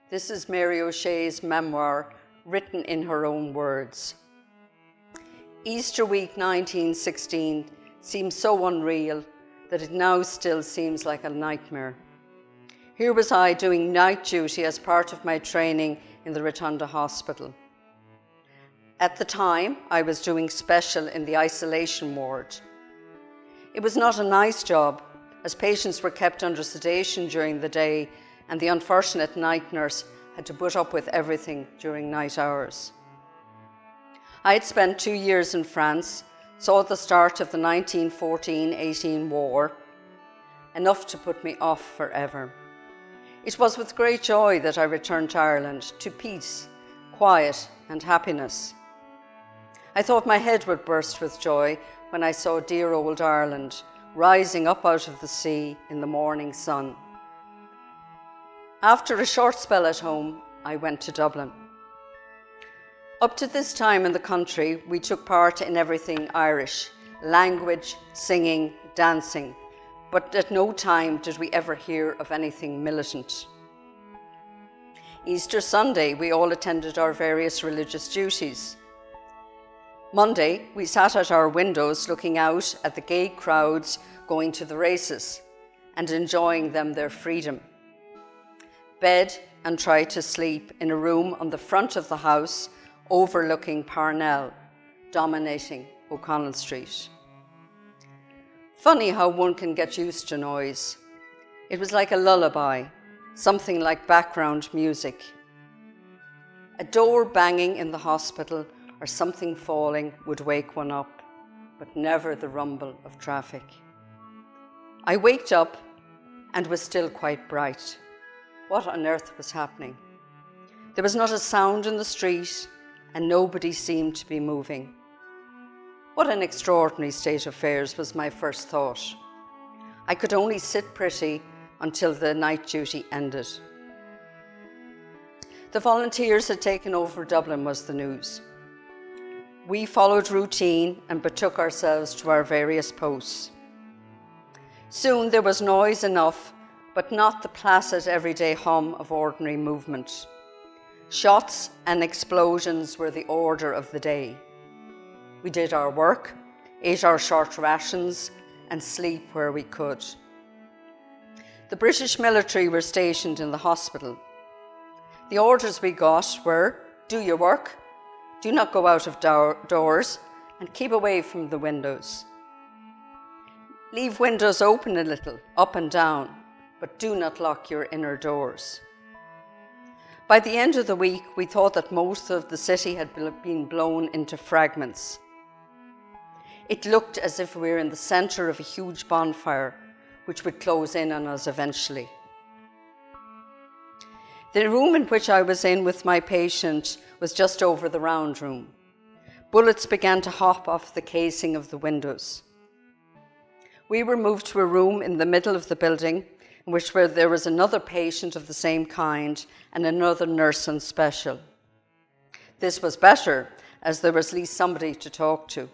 This is Mary O'Shea's memoir, written in her own words. Easter week 1916 seems so unreal that it now still seems like a nightmare. Here was I doing night duty as part of my training in the Rotunda Hospital. At the time, I was doing special in the isolation ward. It was not a nice job, as patients were kept under sedation during the day and the unfortunate night nurse had to put up with everything during night hours. I had spent 2 years in France, saw the start of the 1914-18 war, enough to put me off forever. It was with great joy that I returned to Ireland, to peace, quiet and happiness. I thought my head would burst with joy when I saw dear old Ireland rising up out of the sea in the morning sun. After a short spell at home, I went to Dublin. Up to this time in the country, we took part in everything Irish, language, singing, dancing, but at no time did we ever hear of anything militant. Easter Sunday, we all attended our various religious duties. Monday, we sat at our windows looking out at the gay crowds going to the races and enjoying them their freedom. Bed and tried to sleep in a room on the front of the house overlooking Parnell, dominating O'Connell Street. Funny how one can get used to noise. It was like a lullaby, something like background music. A door banging in the hospital or something falling would wake one up, but never the rumble of traffic. I waked up and was still quite bright. What on earth was happening? There was not a sound in the street and nobody seemed to be moving. What an extraordinary state of affairs was my first thought. I could only sit pretty until the night duty ended. The volunteers had taken over Dublin was the news. We followed routine and betook ourselves to our various posts. Soon there was noise enough, but not the placid everyday hum of ordinary movement. Shots and explosions were the order of the day. We did our work, ate our short rations, and sleep where we could. The British military were stationed in the hospital. The orders we got were, do your work, do not go out of doors, and keep away from the windows. Leave windows open a little, up and down, but do not lock your inner doors. By the end of the week, we thought that most of the city had been blown into fragments. It looked as if we were in the center of a huge bonfire, which would close in on us eventually. The room in which I was in with my patient was just over the round room. Bullets began to hop off the casing of the windows. We were moved to a room in the middle of the building, in which there was another patient of the same kind and another nurse on special. This was better, as there was at least somebody to talk to.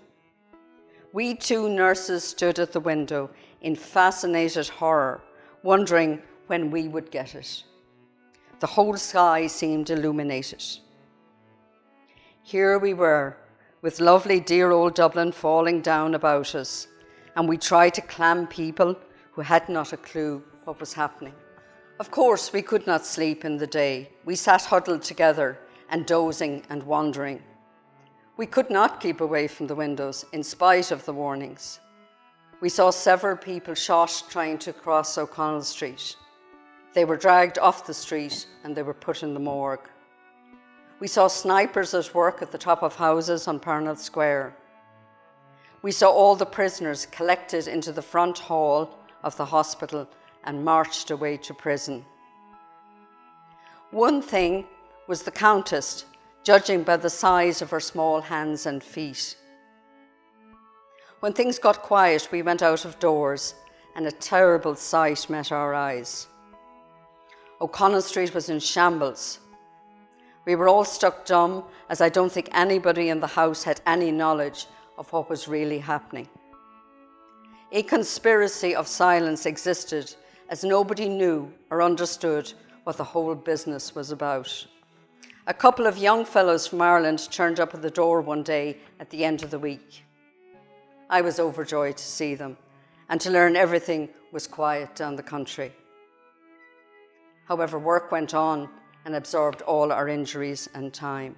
We two nurses stood at the window in fascinated horror, wondering when we would get it. The whole sky seemed illuminated. Here we were, with lovely dear old Dublin falling down about us, and we tried to clam people who had not a clue what was happening. Of course, we could not sleep in the day. We sat huddled together and dozing and wondering. We could not keep away from the windows in spite of the warnings. We saw several people shot trying to cross O'Connell Street. They were dragged off the street and they were put in the morgue. We saw snipers at work at the top of houses on Parnell Square. We saw all the prisoners collected into the front hall of the hospital and marched away to prison. One thing was the Countess, judging by the size of her small hands and feet. When things got quiet, we went out of doors and a terrible sight met our eyes. O'Connell Street was in shambles. We were all stuck dumb, as I don't think anybody in the house had any knowledge of what was really happening. A conspiracy of silence existed, as nobody knew or understood what the whole business was about. A couple of young fellows from Ireland turned up at the door one day at the end of the week. I was overjoyed to see them and to learn everything was quiet down the country. However, work went on and absorbed all our injuries and time.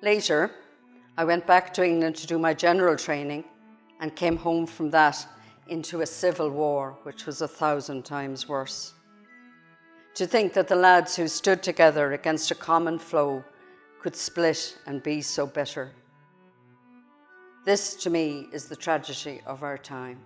Later, I went back to England to do my general training and came home from that into a civil war, which was 1,000 times worse. To think that the lads who stood together against a common foe could split and be so bitter. This, to me, is the tragedy of our time.